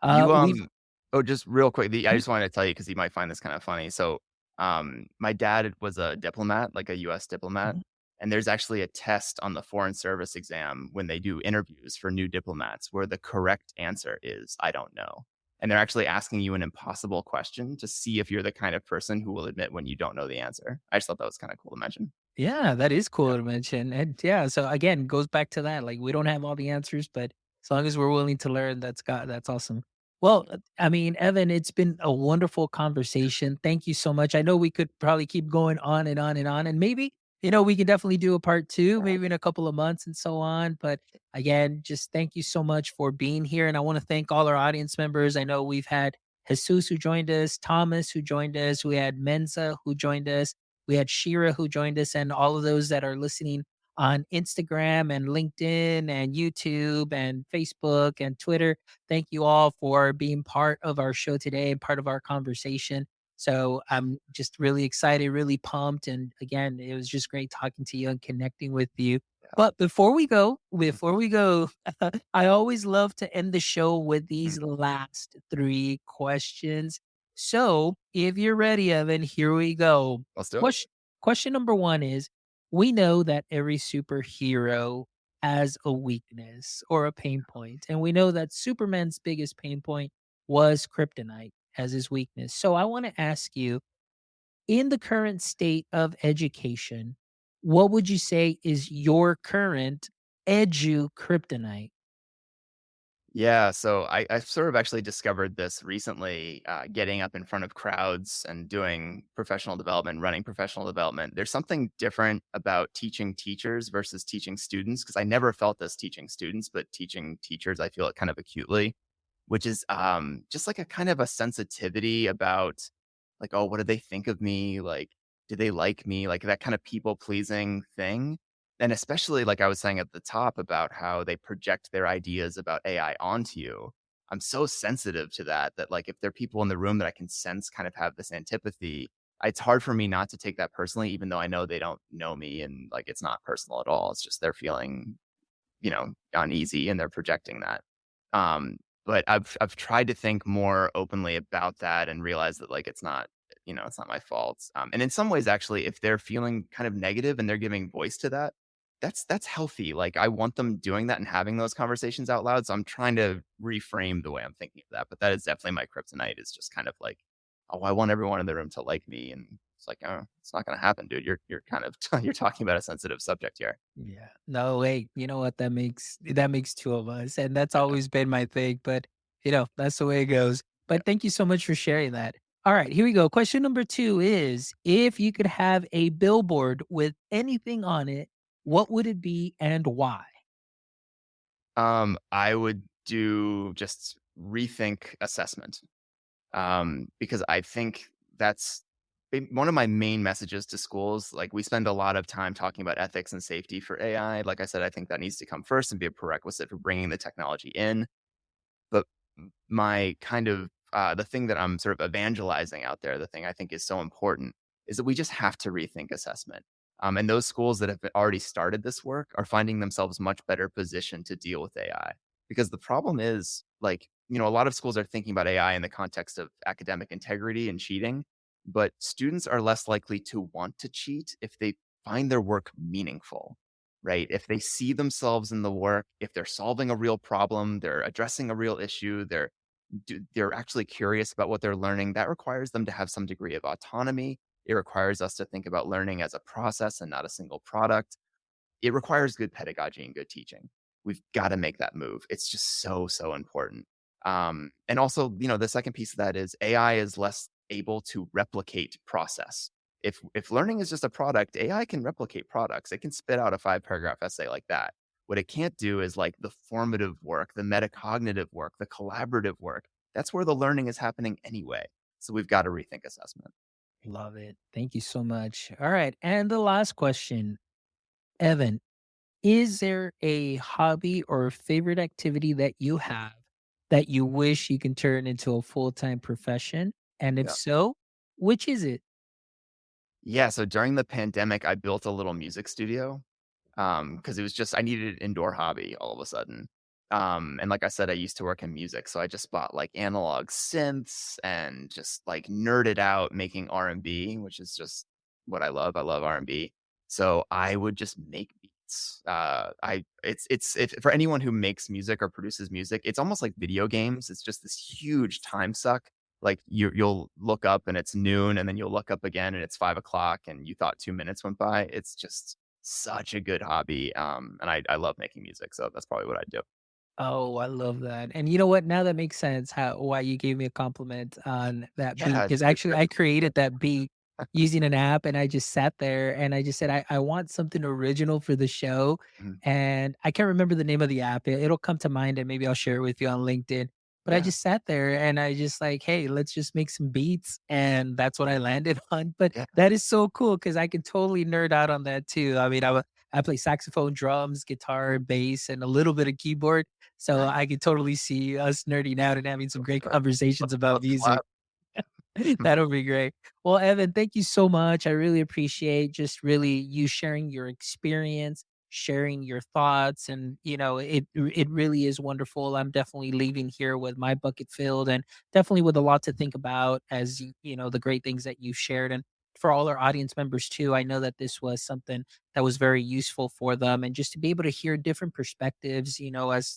[SPEAKER 3] You,
[SPEAKER 2] We've
[SPEAKER 3] oh, just real quick, I
[SPEAKER 2] Mhm,
[SPEAKER 3] just wanted to tell you because you might find this kind of funny. So, my dad was a diplomat, like a US diplomat,
[SPEAKER 2] mhm.
[SPEAKER 3] and there's actually a test on the foreign service exam when they do interviews for new diplomats where the correct answer is, "I don't know." And they're actually asking you an impossible question to see if you're the kind of person who will admit when you don't know the answer. I just thought that was kinda cool to mention.
[SPEAKER 2] Yeah, that is
[SPEAKER 3] Yeah.
[SPEAKER 2] cool to mention, and yeah, so again, goes back to that, like, we don't have all the answers, but as long as we're willing to learn, that's awesome. Well, I mean, Evan, it's been a wonderful conversation. Thank you so much. I know we could probably keep going on and on and on, and maybe, we can definitely do a part 2, maybe in a couple of months and so on, but again, just thank you so much for being here, and I wanna thank all our audience members. I know we've had Jesus who joined us, Thomas who joined us, we had Mensa who joined us, we had Shira who joined us, and all of those that are listening on Instagram and LinkedIn and YouTube and Facebook and Twitter. Thank you all for being part of our show today and part of our conversation. So I'm just really excited, really pumped. And again, it was just great talking to you and connecting with you. But before we go, I always love to end the show with
[SPEAKER 3] Mhm.
[SPEAKER 2] these last 3 questions. So if you're ready, Evan, here we go.
[SPEAKER 3] Let's do it.
[SPEAKER 2] Question number 1 is, we know that every superhero has a weakness or a pain point, and we know that Superman's biggest pain point was kryptonite. as his weakness. So I want to ask you, in the current state of education, what would you say is your current edu kryptonite?
[SPEAKER 3] Yeah, so I've sort of actually discovered this recently, getting up in front of crowds and doing professional development, running professional development. There's something different about teaching teachers versus teaching students because I never felt this teaching students, but teaching teachers, I feel it kind of acutely, which is just like a kind of a sensitivity about like, oh, what do they think of me? Like, do they like me? Like that kind of people pleasing thing. And especially like I was saying at the top about how they project their ideas about AI onto you. I'm so sensitive to that that like if there are people in the room that I can sense kind of have this antipathy, it's hard for me not to take that personally, even though I know they don't know me and like it's not personal at all. It's just they're feeling uneasy and they're projecting that. Um, but I've tried to think more openly about that and realize that like it's not my fault. And in some ways, actually, if they're feeling kind of negative and they're giving voice to that, that's healthy. Like I want them doing that and having those conversations out loud. So I'm trying to reframe the way I'm thinking of that. But that is definitely my kryptonite. Is just kind of like, oh, I want everyone in the room to like me, and it's like, oh, it's not going to happen, dude. You're kind of you're talking about a sensitive subject here.
[SPEAKER 2] Yeah. No, wait, you know what? That makes two of us. And that's always been my thing. But that's the way it goes.
[SPEAKER 3] Yeah.
[SPEAKER 2] But thank you so much for sharing that. All right, here we go. Question number two is, if you could have a billboard with anything on it, what would it be and why?
[SPEAKER 3] I would do just rethink assessment, because I think that's one of my main messages to schools. Like we spend a lot of time talking about ethics and safety for AI. Like I said, I think that needs to come first and be a prerequisite for bringing the technology in. But my kind of the thing that I'm sort of evangelizing out there, the thing I think is so important is that we just have to rethink assessment. And those schools that have already started this work are finding themselves much better positioned to deal with AI. Because the problem is, like, a lot of schools are thinking about AI in the context of academic integrity and cheating, but students are less likely to want to cheat if they find their work meaningful, right? If they see themselves in the work, if they're solving a real problem, they're addressing a real issue, they're actually curious about what they're learning, that requires them to have some degree of autonomy. It requires us to think about learning as a process and not a single product. It requires good pedagogy and good teaching. We've got to make that move. It's just so, so important. And also, the second piece of that is AI is less able to replicate process. If learning is just a product, AI can replicate products. It can spit out a 5-paragraph essay like that. What it can't do is like the formative work, the metacognitive work, the collaborative work. That's where the learning is happening anyway. So we've got to rethink assessment.
[SPEAKER 2] Love it. Thank you so much. All right. And the last question, Evan, is there a hobby or favorite activity that you have that you wish you can turn into a full-time profession? And if
[SPEAKER 3] Yeah.
[SPEAKER 2] so, which is it?
[SPEAKER 3] Yeah. So during the pandemic, I built a little music studio. Because it was just I needed an indoor hobby all of a sudden. And like I said, I used to work in music, so I just bought like analog synths and just like nerded out making R&B, which is just what I love. I love R&B. So I would just make beats. I it's if for anyone who makes music or produces music, it's almost like video games. It's just this huge time suck. Like you'll look up and it's noon, and then you'll look up again and it's 5 o'clock, and you thought 2 minutes went by. It's just such a good hobby, and I love making music, so that's probably what I'd do.
[SPEAKER 2] Oh, I love that. And you know what? Now that makes sense how why you gave me a compliment on that beat.
[SPEAKER 3] Yeah,
[SPEAKER 2] Because
[SPEAKER 3] it's
[SPEAKER 2] actually
[SPEAKER 3] very
[SPEAKER 2] I created that beat using an app and I just sat there and I just said, I want something original for the show.
[SPEAKER 3] mhm,
[SPEAKER 2] And I can't remember the name of the app. It'll come to mind and maybe I'll share it with you on LinkedIn. But I
[SPEAKER 3] yeah,
[SPEAKER 2] just sat there and I just like, hey, let's just make some beats. And that's what I landed on. But
[SPEAKER 3] yeah,
[SPEAKER 2] that is so cool because I can totally nerd out on that too. I mean, I play saxophone, drums, guitar, bass, and a little bit of keyboard. So
[SPEAKER 3] nice.
[SPEAKER 2] I could totally see us nerding out and having some great conversations about
[SPEAKER 3] Let's
[SPEAKER 2] music.
[SPEAKER 3] collab.
[SPEAKER 2] That'll be great. Well, Evan, thank you so much. I really appreciate just really you sharing your experience, sharing your thoughts, and it really is wonderful. I'm definitely leaving here with my bucket filled and definitely with a lot to think about as the great things that you shared. And for all our audience members too, I know that this was something that was very useful for them, and just to be able to hear different perspectives,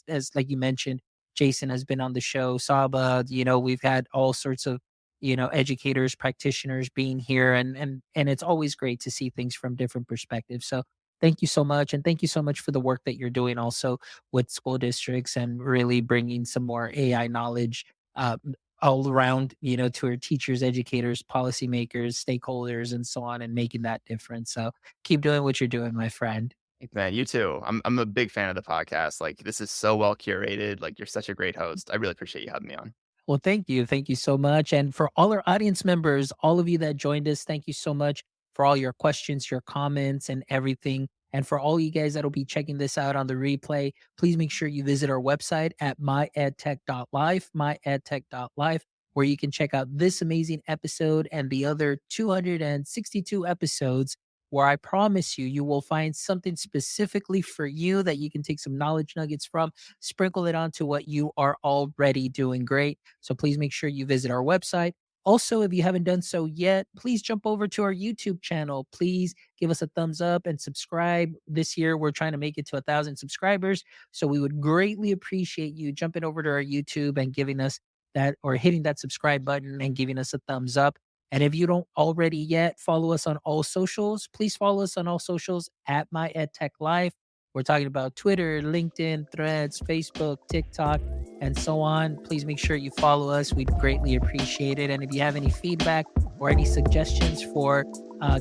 [SPEAKER 2] as like you mentioned, Jason has been on the show, Saba, we've had all sorts of, educators, practitioners being here, and it's always great to see things from different perspectives. So thank you so much. And thank you so much for the work that you're doing also with school districts and really bringing some more AI knowledge uh, all around, to our teachers, educators, policymakers, stakeholders, and so on, and making that difference. So keep doing what you're doing, my friend.
[SPEAKER 3] Man, you too. I'm a big fan of the podcast. Like, this is so well curated. Like, you're such a great host. I really appreciate you having me on.
[SPEAKER 2] Well, thank you. Thank you so much. And for all our audience members, all of you that joined us, thank you so much for all your questions, your comments, and everything. And for all you guys that'll be checking this out on the replay, please make sure you visit our website at myedtech.life, myedtech.life, where you can check out this amazing episode and the other 262 episodes, where I promise you, you will find something specifically for you that you can take some knowledge nuggets from, sprinkle it onto what you are already doing great. So please make sure you visit our website. Also, if you haven't done so yet, please jump over to our YouTube channel. Please give us a thumbs up and subscribe. This year, we're trying to make it to 1,000 subscribers. So we would greatly appreciate you jumping over to our YouTube and giving us that, or hitting that subscribe button and giving us a thumbs up. And if you don't already yet follow us on all socials, please follow us on all socials at My EdTech Life. We're talking about Twitter, LinkedIn, Threads, Facebook, TikTok, and so on. Please make sure you follow us. We'd greatly appreciate it. And if you have any feedback or any suggestions for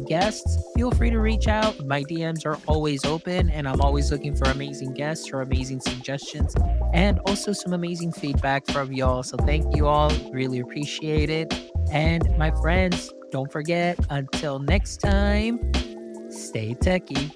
[SPEAKER 2] guests, feel free to reach out. My DMs are always open, and I'm always looking for amazing guests or amazing suggestions, and also some amazing feedback from y'all. So thank you all. Really appreciate it. And my friends, don't forget, until next time, stay techie.